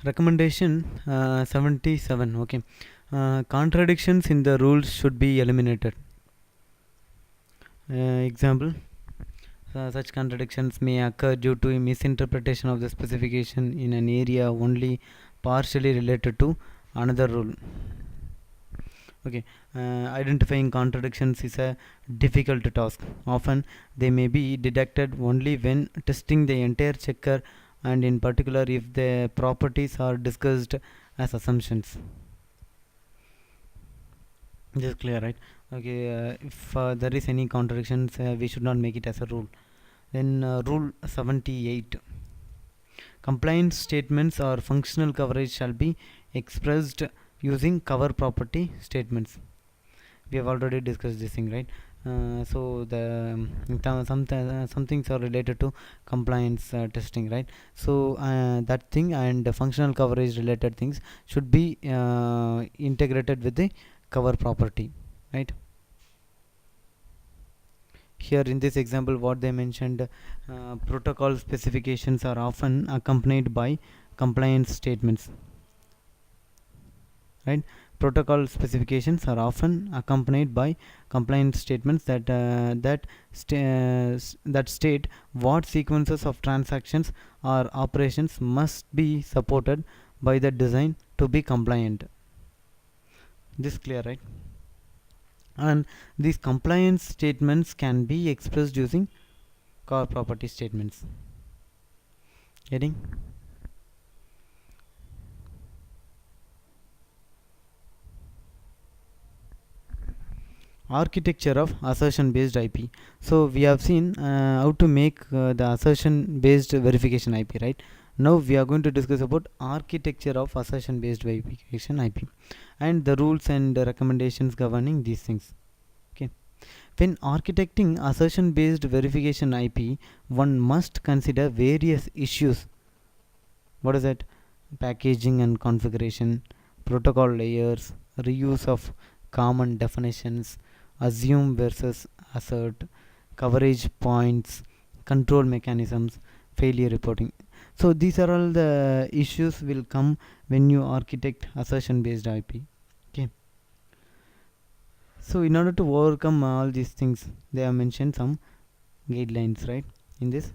Recommendation 77. Okay, contradictions in the rules should be eliminated. Example: such contradictions may occur due to a misinterpretation of the specification in an area only partially related to another rule. Okay, identifying contradictions is a difficult task. Often they may be detected only when testing the entire checker, and in particular if the properties are discussed as assumptions. This is clear, right? Okay, if there is any contradictions, we should not make it as a rule. Then rule 78: compliance statements or functional coverage shall be expressed using cover property statements. We have already discussed this thing, right? So the some things are related to compliance testing, right? So that thing and the functional coverage related things should be integrated with the cover property, right? Here in this example what they mentioned, protocol specifications are often accompanied by compliance statements, right? Protocol specifications are often accompanied by compliance statements that state what sequences of transactions or operations must be supported by the design to be compliant. This clear, right? And these compliance statements can be expressed using core property statements. Getting? Architecture of assertion based IP. So we have seen how to make the assertion based verification IP, right? Now we are going to discuss about architecture of assertion based verification IP and the rules and the recommendations governing these things. Okay, when architecting assertion based verification IP, one must consider various issues. What is that? Packaging and configuration, protocol layers, reuse of common definitions, assume versus assert, coverage points, control mechanisms, failure reporting. So these are all the issues will come when you architect assertion based IP. Okay, so in order to overcome all these things they have mentioned some guidelines, right? In this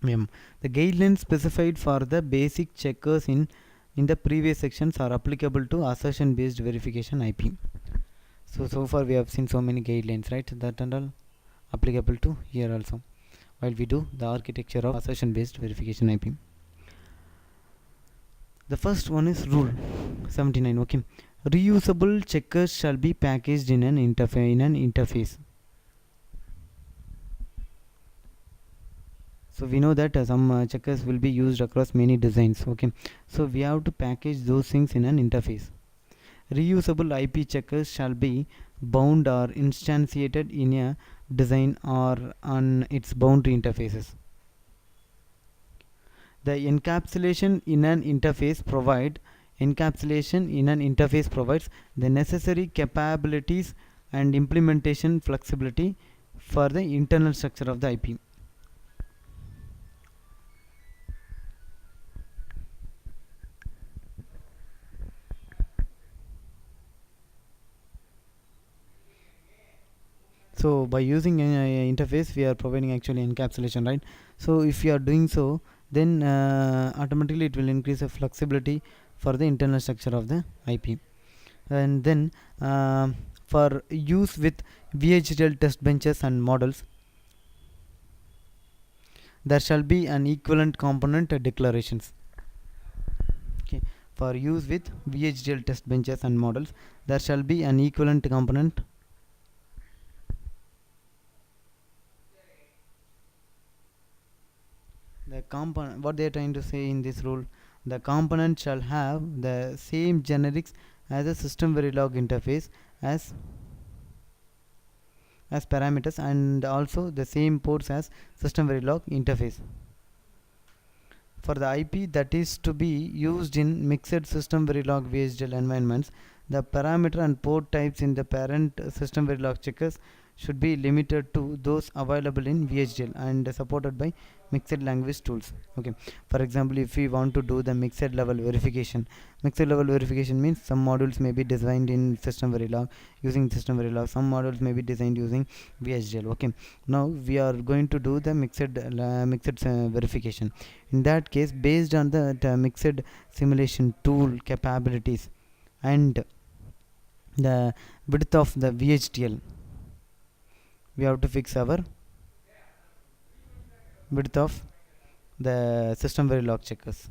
the guidelines specified for the basic checkers in the previous sections are applicable to assertion based verification IP. So far we have seen so many guidelines, right? That and all applicable to here also while we do the architecture of assertion based verification IP. The first one is rule 79. Okay, reusable checkers shall be packaged in an interface. So we know that some checkers will be used across many designs. Okay, so we have to package those things in an interface. Reusable IP checkers shall be bound or instantiated in a design or on its boundary interfaces. The encapsulation in an interface provides the necessary capabilities and implementation flexibility for the internal structure of the IP. So by using an interface we are providing actually encapsulation, right? So if you are doing so, then automatically it will increase the flexibility for the internal structure of the IP. And then for use with VHDL test benches and models, there shall be an equivalent component declarations. Okay, for use with VHDL test benches and models, there shall be an equivalent component. The component, what they are trying to say in this rule, the component shall have the same generics as a system verilog interface as parameters and also the same ports as system verilog interface. For the IP that is to be used in mixed system verilog VHDL environments, the parameter and port types in the parent system verilog checkers should be limited to those available in VHDL and supported by mixed language tools. Okay, for example, if we want to do the mixed level verification means some modules may be designed in System Verilog using System Verilog, some modules may be designed using VHDL. Okay, now we are going to do the mixed verification. In that case, based on the mixed simulation tool capabilities and the width of the VHDL, we have to fix our width of the System Verilog checkers.